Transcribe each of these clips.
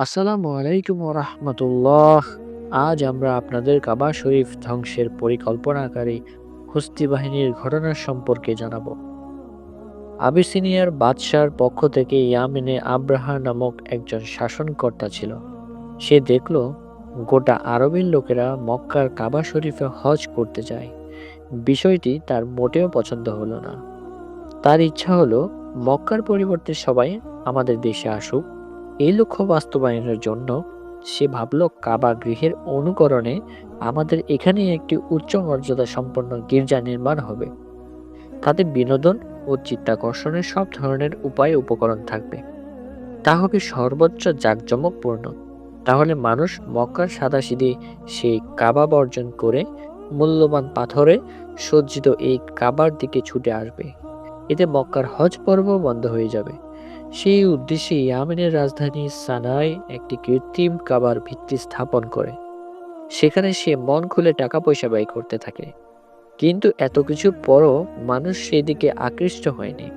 আসসালামু আলাইকুম রাহমাতুল্লাহ। আজ আমরা আপনাদের কাবা শরীফ ধ্বংসের পরিকল্পনাকারী হুসতি বাহিনীর ঘটনা সম্পর্কে জানাবো। আবিসিনিয়ার বাদশার পক্ষ থেকে ইয়ামেনে আব্রাহা নামক একজন শাসনকর্তা ছিল। সে দেখল গোটা আরবের লোকেরা মক্কার কাবা শরীফে হজ করতে যায়। বিষয়টি তার মোটেও পছন্দ হলো না। তার ইচ্ছা হলো মক্কার পরিবর্তে সবাই আমাদের দেশে আসুক। এই লক্ষ্য বাস্তবায়নের জন্য সে ভাবল কাবা গৃহের অনুকরণে আমাদের এখানে একটি উচ্চ মর্যাদা সম্পন্ন গির্জা নির্মাণ হবে। তাতে বিনোদন ও চিত্তাকর্ষণের সব ধরনের উপায় উপকরণ থাকবে। তা হবে সর্বোচ্চ জাঁকজমকপূর্ণ। তাহলে মানুষ মক্কার সাদাসিধে সেই কাবা বর্জন করে মূল্যবান পাথরে সজ্জিত এই কাবার দিকে ছুটে আসবে। এতে মক্কার হজ পর্ব বন্ধ হয়ে যাবে। সেই উদ্দেশ্যে ইয়ামেনের রাজধানী সানায় একটি কৃত্রিম কাবার ভিত্তি স্থাপন করে। সেখানে সে মন খুলে টাকা পয়সা ব্যয় করতে থাকে। কিন্তু এত কিছুর পরও মানুষ সেদিকে আকৃষ্ট হয়নি।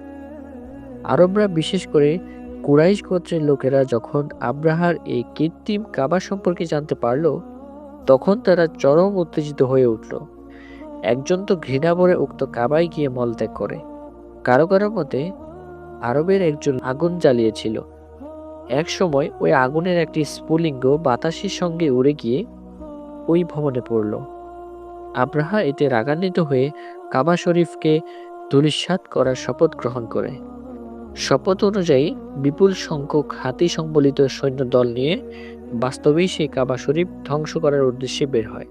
আরবরা, বিশেষ করে কুরাইশ গোত্রের লোকেরা যখন আব্রাহার এই কৃত্রিম কাবা সম্পর্কে জানতে পারল, তখন তারা চরম উত্তেজিত হয়ে উঠল। একজন তো ঘৃণা ভরে উক্ত কাবায় গিয়ে মলত্যাগ করে। কারো কারো মতে আরবের একজন আগুন জ্বালিয়েছিল। এক সময় ওই আগুনের একটি স্ফুলিঙ্গ বাতাসের সঙ্গে উড়ে গিয়ে ওই ভবনে পড়ল। আব্রাহা এতে রাগান্বিত হয়ে কাবা শরীফকে ধূলিসাৎ করার শপথ গ্রহণ করে। শপথ অনুযায়ী বিপুল সংখ্যক হাতি সংবলিত সৈন্যদল নিয়ে বাস্তবেই সেই কাবা শরীফ ধ্বংস করার উদ্দেশ্যে বের হয়।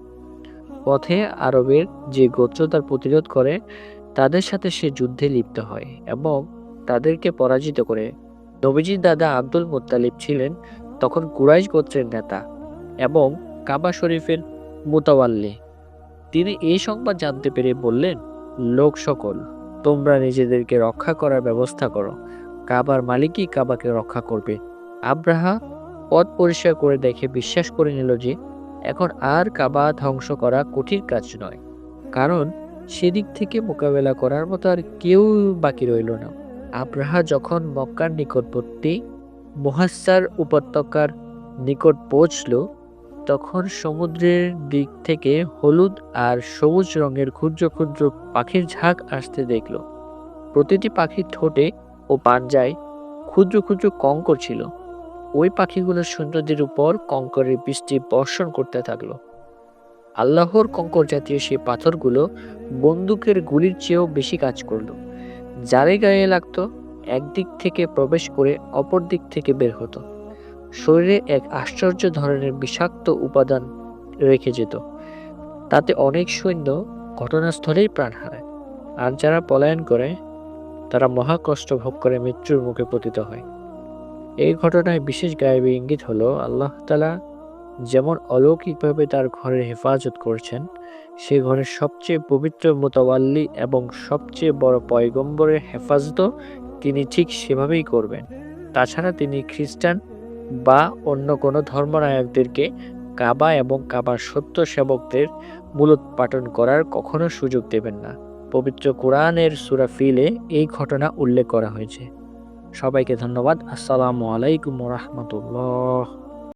পথে আরবের যে গোত্র তার প্রতিরোধ করে, তাদের সাথে সে যুদ্ধে লিপ্ত হয় এবং তাদেরকে পরাজিত করে। নবীজির দাদা আব্দুল মুত্তালিব ছিলেন তখন কুরাইশ গোত্রের নেতা এবং কাবা শরীফের মুতাওয়াল্লি। তিনি এই সংবাদ জানতে পেরে বললেন, লোক সকল, তোমরা নিজেদেরকে রক্ষা করার ব্যবস্থা করো। কাবার মালিকই কাবাকে রক্ষা করবে। আব্রাহা পথ পরিষ্কার করে দেখে বিশ্বাস করে নিল যে এখন আর কাবা ধ্বংস করা কঠিন কাজ নয়, কারণ সেদিক থেকে মোকাবেলা করার মতো আর কেউ বাকি রইল না। আব্রাহা যখন মক্কার নিকটবর্তী মুহাসসার উপত্যকার নিকট পৌঁছল, তখন সমুদ্রের দিক থেকে হলুদ আর সবুজ রঙের ক্ষুদ্র ক্ষুদ্র পাখির ঝাঁক আসতে দেখল। প্রতিটি পাখির ঠোঁটে ও পাঞ্জায় ক্ষুদ্র ক্ষুদ্র কঙ্কর ছিল। ওই পাখিগুলো সৈন্যদের উপর কঙ্করের বৃষ্টি বর্ষণ করতে থাকলো। আল্লাহর কঙ্কর জাতীয় সেই পাথরগুলো বন্দুকের গুলির চেয়েও বেশি কাজ করলো। যারে গায়ে লাগতো একদিক থেকে প্রবেশ করে অপর দিক থেকে বের হতো। শরীরে এক আশ্চর্য ধরনের বিষাক্ত উপাদান রেখে যেত। তাতে অনেক সৈন্য ঘটনাস্থলেই প্রাণ হারায়, আর যারা পলায়ন করে তারা মহা কষ্ট ভোগ করে মৃত্যুর মুখে পতিত হয়। এই ঘটনায় বিশেষ গায়েবী ইঙ্গিত হলো আল্লাহ তাআলা যেমন অলৌকিকভাবে তার ঘরের হেফাজত করছেন, সে ঘরের সবচেয়ে পবিত্র মুতাওয়াল্লি এবং সবচেয়ে বড় পয়গম্বরের হেফাজতও তিনি ঠিক সেভাবেই করবেন। তাছাড়া তিনি খ্রিস্টান বা অন্য কোনো ধর্মনায়কদেরকে কাবা এবং কাবার সত্য সেবকদের মূলোৎপাটন করার কখনো সুযোগ দেবেন না। পবিত্র কোরআনের সূরা ফিলে এই ঘটনা উল্লেখ করা হয়েছে। সবাইকে ধন্যবাদ। আসসালামু আলাইকুম ওয়া রাহমাতুল্লাহ।